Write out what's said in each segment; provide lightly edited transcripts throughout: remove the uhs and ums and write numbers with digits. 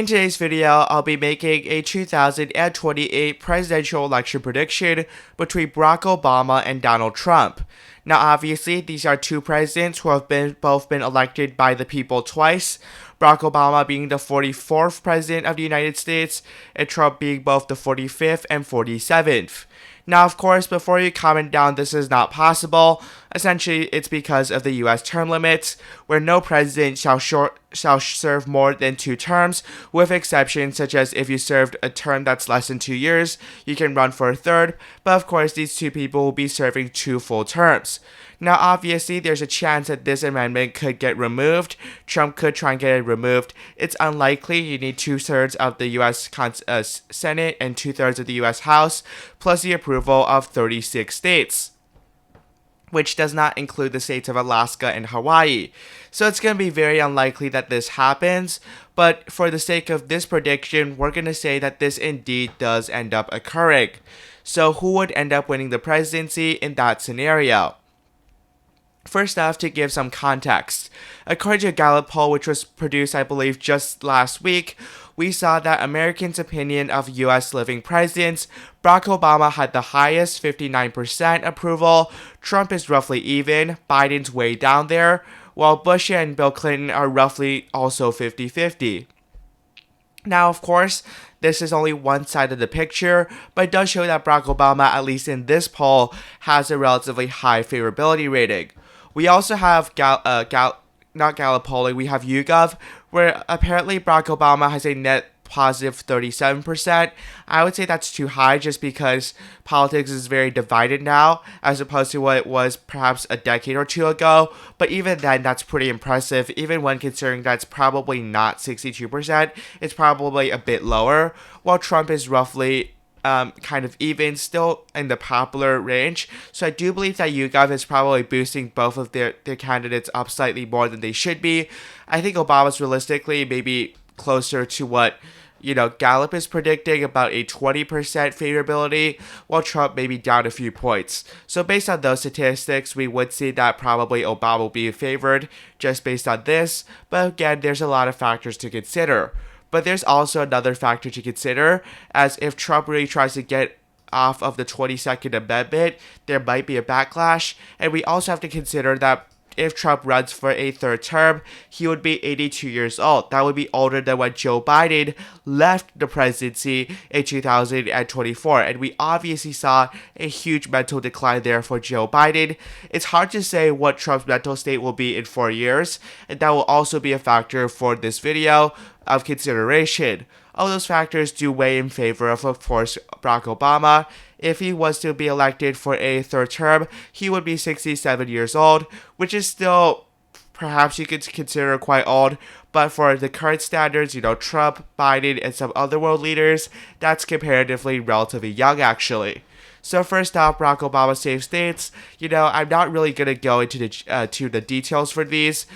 In today's video, I'll be making a 2028 presidential election prediction between Barack Obama and Donald Trump. Now, obviously, these are two presidents who have both been elected by the people twice, Barack Obama being the 44th president of the United States, and Trump being both the 45th and 47th. Now, of course, before you comment down this is not possible, essentially it's because of the U.S. term limits, where no president shall serve more than 2 terms, with exceptions such as if you served a term that's less than 2 years, you can run for a third, but of course these two people will be serving 2 full terms. Now, obviously, there's a chance that this amendment could get removed. Trump could try and get it removed. It's unlikely. You need 2/3 of the U.S. Senate and 2/3 of the U.S. House, plus the approval of 36 states, which does not include the states of Alaska and Hawaii. So it's going to be very unlikely that this happens, but for the sake of this prediction, we're going to say that this indeed does end up occurring. So who would end up winning the presidency in that scenario? First off, to give some context, according to a Gallup poll which was produced, I believe, just last week, we saw that Americans' opinion of U.S. living presidents, Barack Obama had the highest, 59% approval, Trump is roughly even, Biden's way down there, while Bush and Bill Clinton are roughly also 50-50. Now, of course, this is only one side of the picture, but it does show that Barack Obama, at least in this poll, has a relatively high favorability rating. We also have not Gallup polling, we have YouGov, where apparently Barack Obama has a net positive 37%. I would say that's too high just because politics is very divided now, as opposed to what it was perhaps a decade or two ago. But even then, that's pretty impressive, even when considering that's probably not 62%, it's probably a bit lower, while Trump is roughly kind of even, still in the popular range. So I do believe that YouGov is probably boosting both of their candidates up slightly more than they should be. I think Obama's realistically maybe closer to what, Gallup is predicting, about a 20% favorability, while Trump may be down a few points. So based on those statistics, we would see that probably Obama will be favored just based on this. But again, there's a lot of factors to consider. But there's also another factor to consider, as if Trump really tries to get off of the 22nd Amendment, there might be a backlash. And we also have to consider that if Trump runs for a third term, he would be 82 years old. That would be older than when Joe Biden left the presidency in 2024. And we obviously saw a huge mental decline there for Joe Biden. It's hard to say what Trump's mental state will be in 4 years, and that will also be a factor for this video of consideration. All those factors do weigh in favor of course, Barack Obama. If he was to be elected for a third term, he would be 67 years old, which is still, perhaps you could consider quite old, but for the current standards, Trump, Biden, and some other world leaders, that's comparatively relatively young actually. So first off, Barack Obama safe states, I'm not really going to go into the details for these.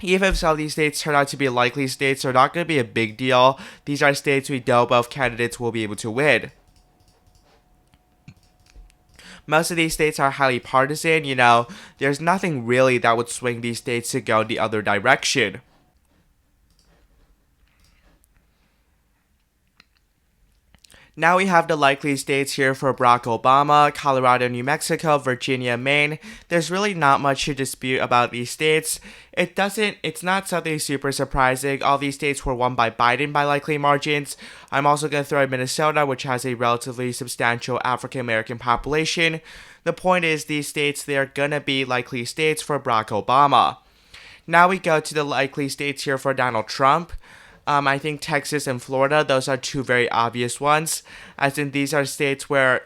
Even if some of these states turn out to be likely states, they're not going to be a big deal. These are states we know both candidates will be able to win. Most of these states are highly partisan, there's nothing really that would swing these states to go the other direction. Now we have the likely states here for Barack Obama: Colorado, New Mexico, Virginia, Maine. There's really not much to dispute about these states. It's not something super surprising. All these states were won by Biden by likely margins. I'm also going to throw in Minnesota, which has a relatively substantial African American population. The point is, these states, they're going to be likely states for Barack Obama. Now we go to the likely states here for Donald Trump. I think Texas and Florida, those are two very obvious ones, as in these are states where,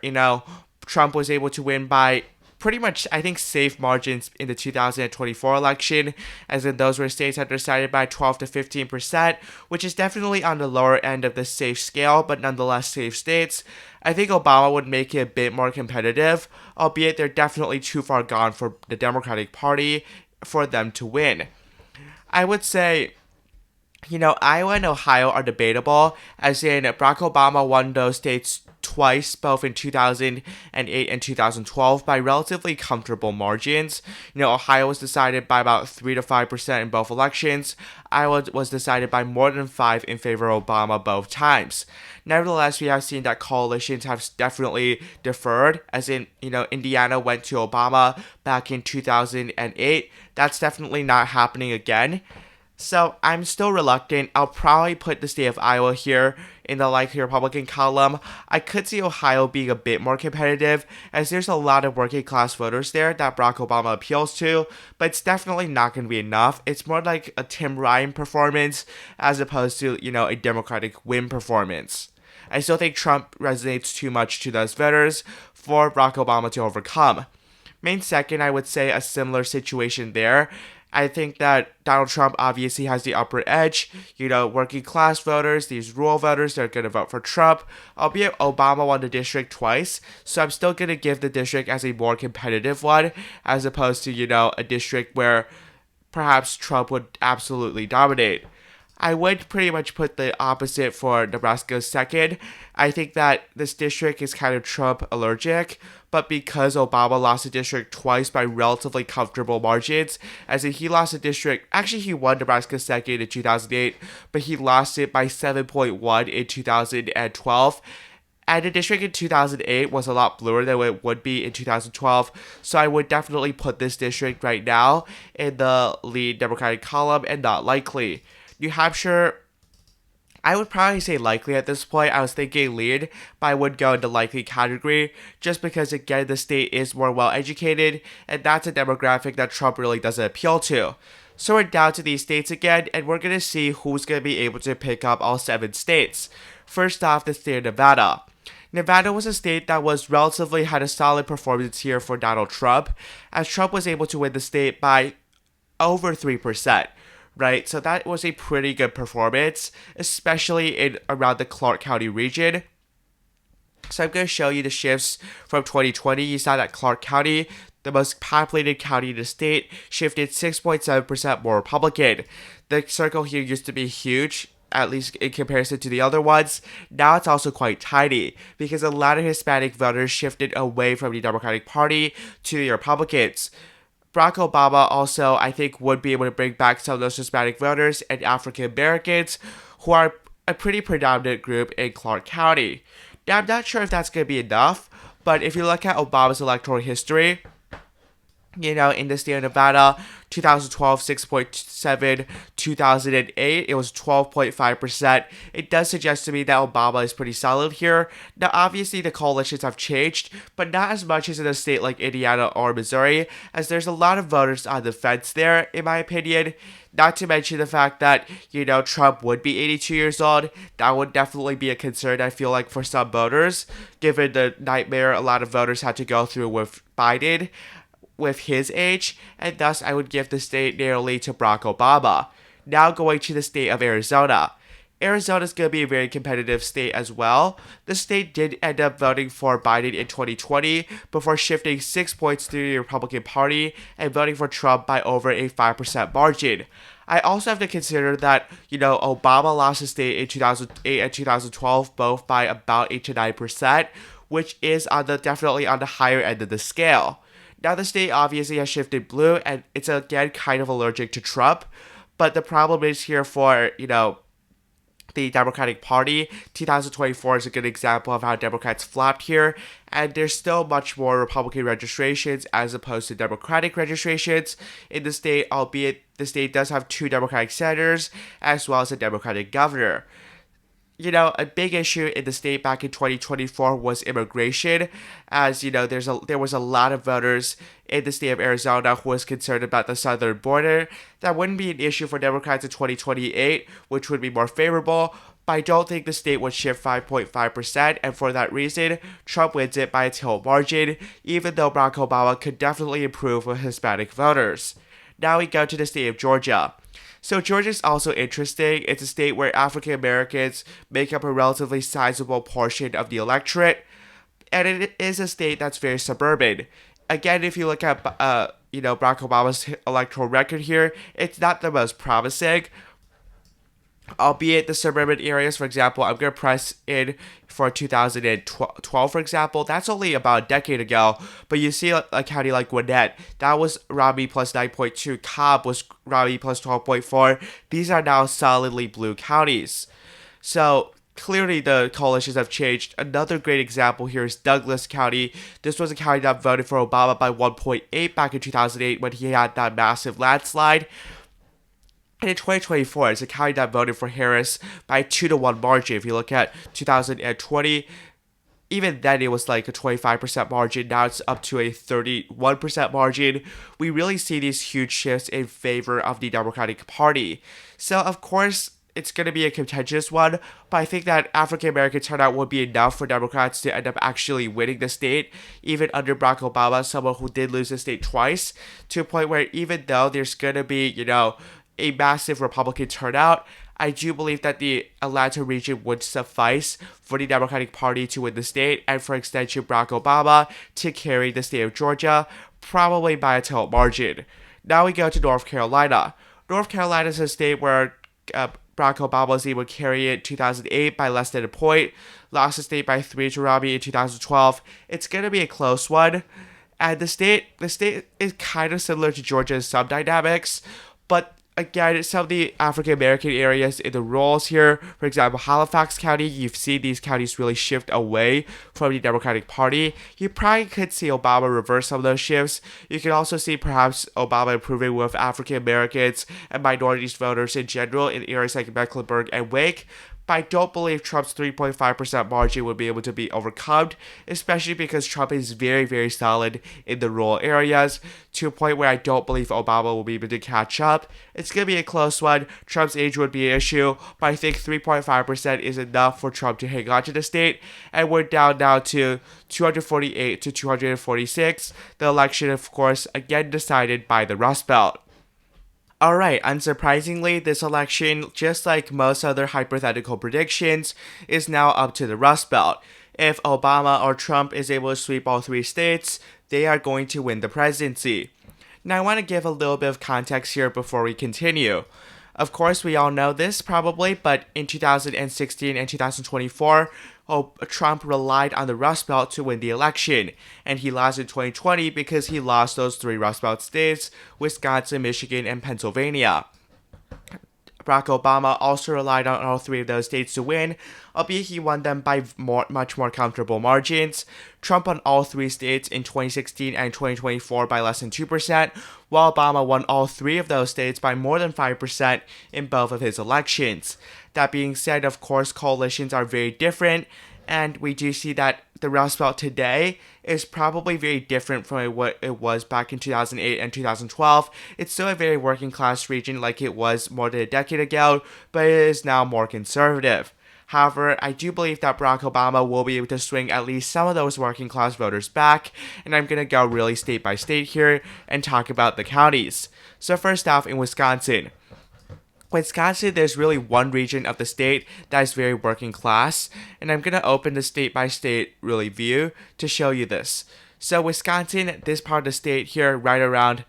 Trump was able to win by pretty much, I think, safe margins in the 2024 election, as in those were states that were decided by 12 to 15%, which is definitely on the lower end of the safe scale, but nonetheless safe states. I think Obama would make it a bit more competitive, albeit they're definitely too far gone for the Democratic Party for them to win. I would say, Iowa and Ohio are debatable, as in Barack Obama won those states twice, both in 2008 and 2012, by relatively comfortable margins. Ohio was decided by about 3 to 5% in both elections. Iowa was decided by more than 5 in favor of Obama both times. Nevertheless, we have seen that coalitions have definitely deferred, as in, Indiana went to Obama back in 2008. That's definitely not happening again. So I'm still reluctant. I'll probably put the state of Iowa here in the likely Republican column. I could see Ohio being a bit more competitive, as there's a lot of working class voters there that Barack Obama appeals to, but it's definitely not going to be enough. It's more like a Tim Ryan performance as opposed to, a Democratic win performance. I still think Trump resonates too much to those voters for Barack Obama to overcome. Main second, I would say a similar situation there. I think that Donald Trump obviously has the upper edge. Working class voters, these rural voters, they're going to vote for Trump. Albeit Obama won the district twice, so I'm still going to give the district as a more competitive one, as opposed to, a district where perhaps Trump would absolutely dominate. I would pretty much put the opposite for Nebraska second. I think that this district is kind of Trump allergic, but because Obama lost the district twice by relatively comfortable margins, as in he lost the district, actually he won Nebraska second in 2008, but he lost it by 7.1 in 2012. And the district in 2008 was a lot bluer than it would be in 2012, so I would definitely put this district right now in the lead Democratic column and not likely. New Hampshire, I would probably say likely at this point. I was thinking lead, but I would go in the likely category just because, again, the state is more well-educated, and that's a demographic that Trump really doesn't appeal to. So we're down to these states again, and we're going to see who's going to be able to pick up all 7 states. First off, the state of Nevada. Nevada was a state that had a solid performance here for Donald Trump, as Trump was able to win the state by over 3%. Right, so that was a pretty good performance, especially in around the Clark County region. So I'm going to show you the shifts from 2020. You saw that Clark County, the most populated county in the state, shifted 6.7% more Republican. The circle here used to be huge, at least in comparison to the other ones. Now it's also quite tiny, because a lot of Hispanic voters shifted away from the Democratic Party to the Republicans. Barack Obama also, I think, would be able to bring back some of those Hispanic voters and African Americans, who are a pretty predominant group in Clark County. Now, I'm not sure if that's going to be enough, but if you look at Obama's electoral history, in the state of Nevada, 2012, 6.7, 2008, it was 12.5%. It does suggest to me that Obama is pretty solid here. Now, obviously, the coalitions have changed, but not as much as in a state like Indiana or Missouri, as there's a lot of voters on the fence there, in my opinion. Not to mention the fact that, Trump would be 82 years old. That would definitely be a concern, I feel like, for some voters, given the nightmare a lot of voters had to go through with Biden with his age, and thus I would give the state narrowly to Barack Obama. Now going to the state of Arizona. Arizona is going to be a very competitive state as well. The state did end up voting for Biden in 2020 before shifting 6 points to the Republican Party and voting for Trump by over a 5% margin. I also have to consider that, Obama lost the state in 2008 and 2012 both by about 8 to 9%, which is definitely on the higher end of the scale. Now, the state obviously has shifted blue, and it's again kind of allergic to Trump. But the problem is here for, the Democratic Party. 2024 is a good example of how Democrats flopped here. And there's still much more Republican registrations as opposed to Democratic registrations in the state, albeit the state does have 2 Democratic senators as well as a Democratic governor. A big issue in the state back in 2024 was immigration, as, there was a lot of voters in the state of Arizona who was concerned about the southern border. That wouldn't be an issue for Democrats in 2028, which would be more favorable, but I don't think the state would shift 5.5%, and for that reason, Trump wins it by a tilt margin, even though Barack Obama could definitely improve with Hispanic voters. Now we go to the state of Georgia. So Georgia is also interesting. It's a state where African Americans make up a relatively sizable portion of the electorate, and it is a state that's very suburban. Again, if you look at Barack Obama's electoral record here, it's not the most promising. albeit the suburban areas. For example, I'm going to press in for 2012, for example. That's only about a decade ago, but you see a county like Gwinnett, that was Romney plus 9.2, Cobb was Romney plus 12.4. These are now solidly blue counties. So clearly the coalitions have changed. Another great example here is Douglas County. This was a county that voted for Obama by 1.8 back in 2008 when he had that massive landslide. And in 2024, it's a county that voted for Harris by a 2-to-1 margin. If you look at 2020, even then it was like a 25% margin. Now it's up to a 31% margin. We really see these huge shifts in favor of the Democratic Party. So, of course, it's going to be a contentious one, but I think that African American turnout would be enough for Democrats to end up actually winning the state, even under Barack Obama, someone who did lose the state twice, to a point where even though there's going to be, a massive Republican turnout, I do believe that the Atlanta region would suffice for the Democratic Party to win the state, and for extension, Barack Obama to carry the state of Georgia, probably by a tilt margin. Now we go to North Carolina. North Carolina is a state where Barack Obama was able to carry it in 2008 by less than a point, lost the state by 3 to Romney in 2012. It's going to be a close one, and the state is kind of similar to Georgia in some dynamics, but again, some of the African American areas in the rolls here, for example, Halifax County, you've seen these counties really shift away from the Democratic Party. You probably could see Obama reverse some of those shifts. You can also see perhaps Obama improving with African Americans and minorities voters in general in areas like Mecklenburg and Wake. But I don't believe Trump's 3.5% margin would be able to be overcome, especially because Trump is very, very solid in the rural areas, to a point where I don't believe Obama will be able to catch up. It's going to be a close one. Trump's age would be an issue, but I think 3.5% is enough for Trump to hang on to the state, and we're down now to 248 to 246. The election, of course, again decided by the Rust Belt. Alright, unsurprisingly, this election, just like most other hypothetical predictions, is now up to the Rust Belt. If Obama or Trump is able to sweep all 3 states, they are going to win the presidency. Now I want to give a little bit of context here before we continue. Of course, we all know this probably, but in 2016 and 2024, Trump relied on the Rust Belt to win the election, and he lost in 2020 because he lost those 3 Rust Belt states, Wisconsin, Michigan, and Pennsylvania. Barack Obama also relied on all 3 of those states to win, albeit he won them by much more comfortable margins. Trump won all 3 states in 2016 and 2024 by less than 2%, while Obama won all 3 of those states by more than 5% in both of his elections. That being said, of course, coalitions are very different, and we do see that the Rust Belt today is probably very different from what it was back in 2008 and 2012. It's still a very working class region like it was more than a decade ago, but it is now more conservative. However, I do believe that Barack Obama will be able to swing at least some of those working class voters back, and I'm going to go really state by state here and talk about the counties. So first off, in Wisconsin, there's really one region of the state that is very working class, and I'm going to open the state-by-state really view to show you this. So Wisconsin, this part of the state here, right around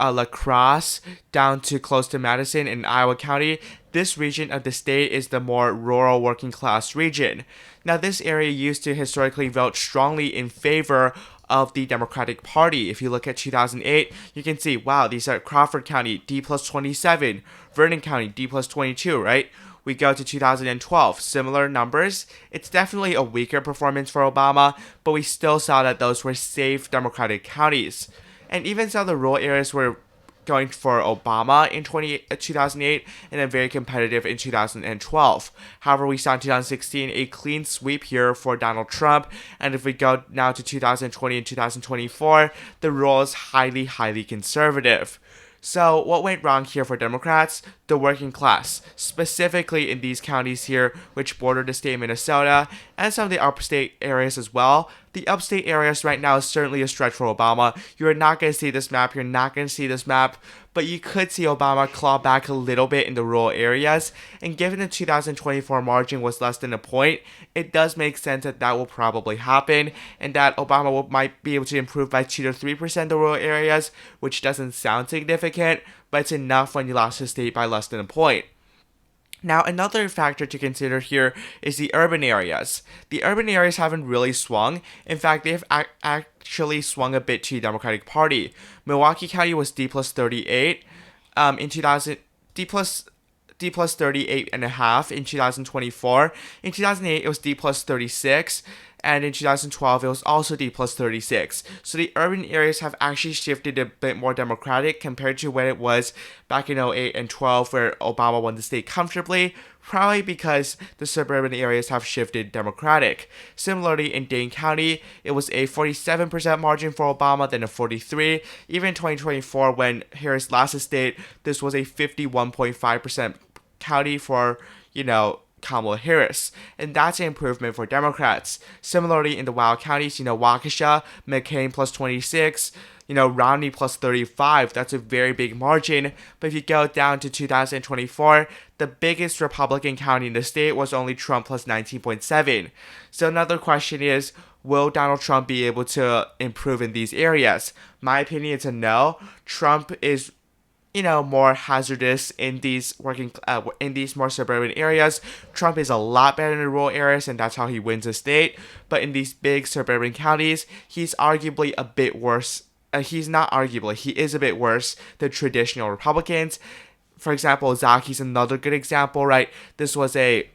La Crosse, down to close to Madison in Iowa County, this region of the state is the more rural working class region. Now this area used to historically vote strongly in favor of the Democratic Party. If you look at 2008, you can see, wow, these are Crawford County, D plus 27, Vernon County, D plus 22, right? We go to 2012, similar numbers. It's definitely a weaker performance for Obama, but we still saw that those were safe Democratic counties. And even some of the rural areas were going for Obama in 2008 and then very competitive in 2012. However, we saw in 2016 a clean sweep here for Donald Trump, and if we go now to 2020 and 2024, the role is highly, highly conservative. So what went wrong here for Democrats? The working class, specifically in these counties here, which border the state of Minnesota, and some of the upstate areas as well. The upstate areas right now is certainly a stretch for Obama. You're not going to see this map, but you could see Obama claw back a little bit in the rural areas, and given the 2024 margin was less than a point, it does make sense that that will probably happen, and that Obama might be able to improve by 2 to 3% in the rural areas, which doesn't sound significant, but it's enough when you lost the state by less than a point. Now, another factor to consider here is the urban areas. The urban areas haven't really swung. In fact, they've actually swung a bit to the Democratic Party. Milwaukee County was D plus 38 in 2000, D plus 38 and a half in 2024. In 2008, it was D plus 36. And in 2012, it was also D plus 36. So the urban areas have actually shifted a bit more Democratic compared to when it was back in 08 and 12, where Obama won the state comfortably, probably because the suburban areas have shifted Democratic. Similarly, in Dane County, it was a 47% margin for Obama, then a 43%. Even in 2024, when Harris lost the state, this was a 51.5% county for, Kamala Harris, and that's an improvement for Democrats. Similarly, in the wild counties, Waukesha, McCain plus 26, Romney plus 35, that's a very big margin. But if you go down to 2024, the biggest Republican county in the state was only Trump plus 19.7. So another question is, will Donald Trump be able to improve in these areas? My opinion is a no. Trump is more hazardous in these in these more suburban areas. Trump is a lot better in the rural areas, and that's how he wins the state. But in these big suburban counties, he's arguably a bit worse. He's not arguably, he is a bit worse than traditional Republicans. For example, Zaki's another good example, right? This was a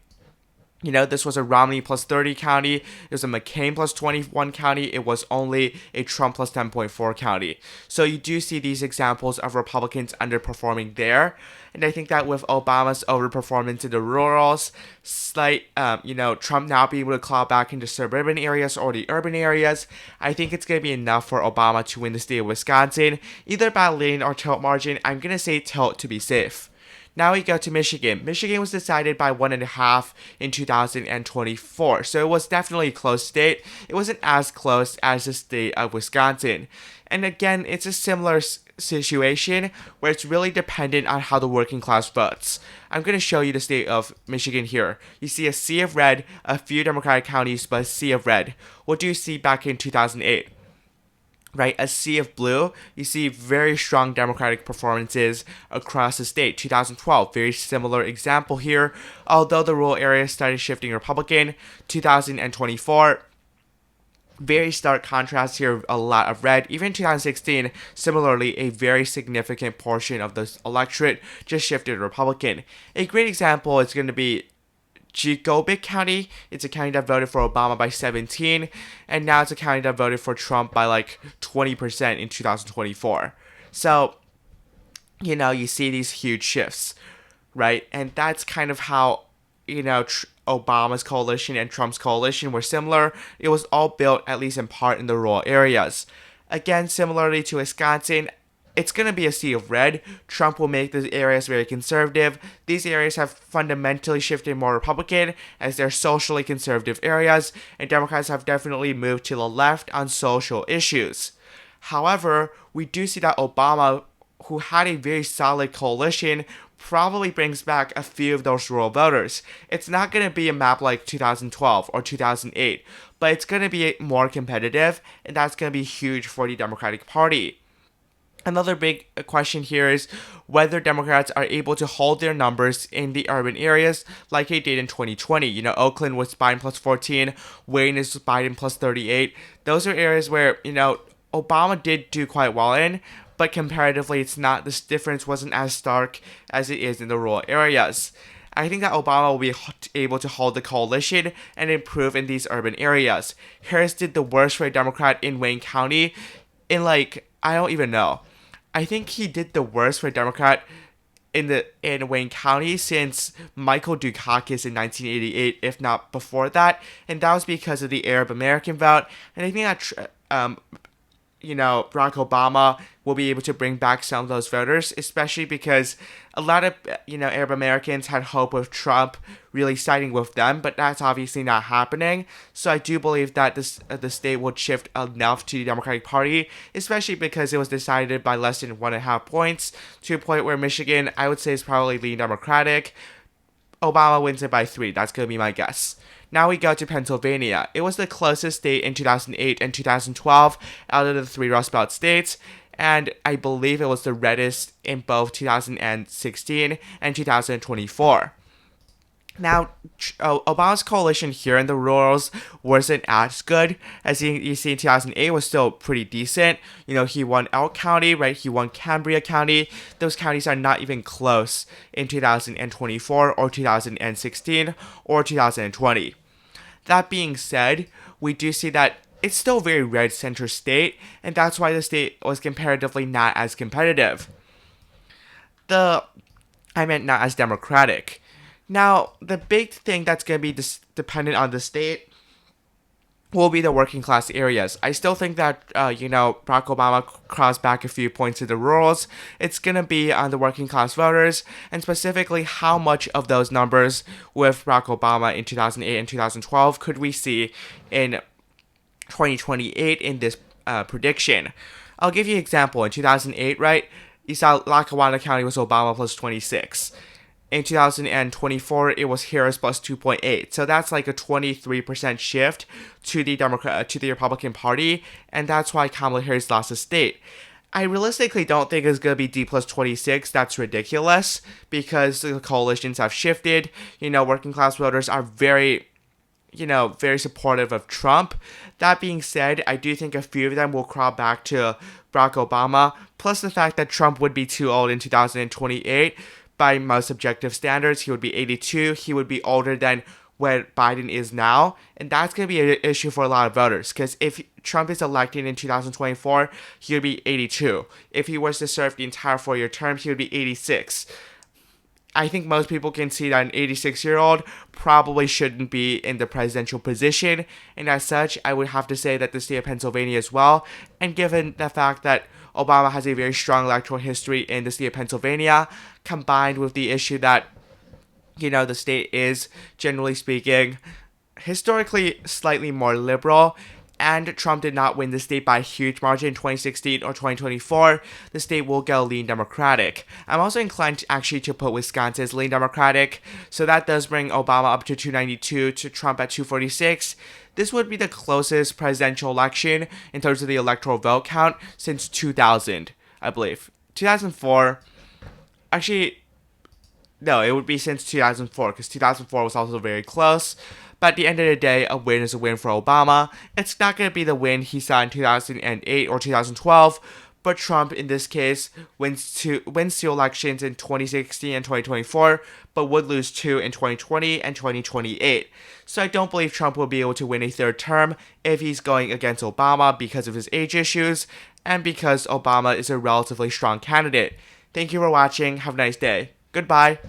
Romney plus 30 county. It was a McCain plus 21 county. It was only a Trump plus 10.4 county. So you do see these examples of Republicans underperforming there. And I think that with Obama's overperformance in the rurals, Trump now being able to claw back into suburban areas or the urban areas, I think it's going to be enough for Obama to win the state of Wisconsin, either by lean or tilt margin. I'm going to say tilt to be safe. Now we go to Michigan. Michigan was decided by 1.5 in 2024, so it was definitely a close state. It wasn't as close as the state of Wisconsin. And again, it's a similar situation where it's really dependent on how the working class votes. I'm going to show you the state of Michigan here. You see a sea of red, a few Democratic counties, but a sea of red. What do you see back in 2008? Right, a sea of blue. You see very strong Democratic performances across the state. 2012, very similar example here. Although the rural areas started shifting Republican. 2024, very stark contrast here, a lot of red. Even 2016, similarly, a very significant portion of the electorate just shifted Republican. A great example is going to be Gobik County. It's a county that voted for Obama by 17, and now it's a county that voted for Trump by 20% in 2024. So, you see these huge shifts, right? And that's kind of how, Obama's coalition and Trump's coalition were similar. It was all built, at least in part, in the rural areas. Again, similarly to Wisconsin, it's going to be a sea of red. Trump will make these areas very conservative. These areas have fundamentally shifted more Republican as they're socially conservative areas, and Democrats have definitely moved to the left on social issues. However, we do see that Obama, who had a very solid coalition, probably brings back a few of those rural voters. It's not going to be a map like 2012 or 2008, but it's going to be more competitive, and that's going to be huge for the Democratic Party. Another big question here is whether Democrats are able to hold their numbers in the urban areas like they did in 2020. Oakland was Biden plus 14, Wayne is Biden plus 38. Those are areas where, Obama did do quite well in, but comparatively, this difference wasn't as stark as it is in the rural areas. I think that Obama will be able to hold the coalition and improve in these urban areas. Harris did the worst for a Democrat in Wayne County in I don't even know. I think he did the worst for a Democrat in Wayne County since Michael Dukakis in 1988, if not before that, and that was because of the Arab American vote. And I think that Barack Obama will be able to bring back some of those voters, especially because a lot of, Arab Americans had hope of Trump really siding with them, but that's obviously not happening. So I do believe that the state would shift enough to the Democratic Party, especially because it was decided by less than 1.5 points, to a point where Michigan, I would say, is probably leaning Democratic. Obama wins it by 3. That's going to be my guess. Now we go to Pennsylvania. It was the closest state in 2008 and 2012 out of the 3 Rust Belt states, and I believe it was the reddest in both 2016 and 2024. Now, Obama's coalition here in the rurals wasn't as good. As you see in 2008 was still pretty decent. He won Elk County, right? He won Cambria County. Those counties are not even close in 2024 or 2016 or 2020. That being said, we do see that it's still a very red center state, and that's why the state was comparatively not as competitive. I meant not as democratic. Now, the big thing that's going to be dependent on the state will be the working class areas. I still think that, Barack Obama crossed back a few points to the rurals. It's going to be on the working class voters, and specifically how much of those numbers with Barack Obama in 2008 and 2012 could we see in 2028 in this prediction. I'll give you an example. In 2008, right, you saw Lackawanna County was Obama plus 26. In 2024, it was Harris plus 2.8. So that's like a 23% shift to the Republican Party, and that's why Kamala Harris lost the state. I realistically don't think it's going to be D plus 26. That's ridiculous because the coalitions have shifted. Working class voters are very supportive of Trump. That being said, I do think a few of them will crawl back to Barack Obama, plus the fact that Trump would be too old in 2028. By most objective standards, he would be 82. He would be older than where Biden is now, and that's going to be an issue for a lot of voters, because if Trump is elected in 2024, he would be 82. If he was to serve the entire 4-year term, he would be 86. I think most people can see that an 86-year-old probably shouldn't be in the presidential position, and as such, I would have to say that the state of Pennsylvania as well, and given the fact that Obama has a very strong electoral history in the state of Pennsylvania, combined with the issue that, the state is, generally speaking, historically slightly more liberal, and Trump did not win the state by a huge margin in 2016 or 2024, the state will go lean Democratic. I'm also inclined to put Wisconsin as lean Democratic, so that does bring Obama up to 292 to Trump at 246. This would be the closest presidential election in terms of the electoral vote count since 2000, I believe. 2004, actually, no, it would be since 2004, because 2004 was also very close. But at the end of the day, a win is a win for Obama. It's not going to be the win he saw in 2008 or 2012, but Trump, in this case, wins two elections in 2016 and 2024, but would lose 2 in 2020 and 2028. So I don't believe Trump will be able to win a third term if he's going against Obama because of his age issues, and because Obama is a relatively strong candidate. Thank you for watching. Have a nice day. Goodbye.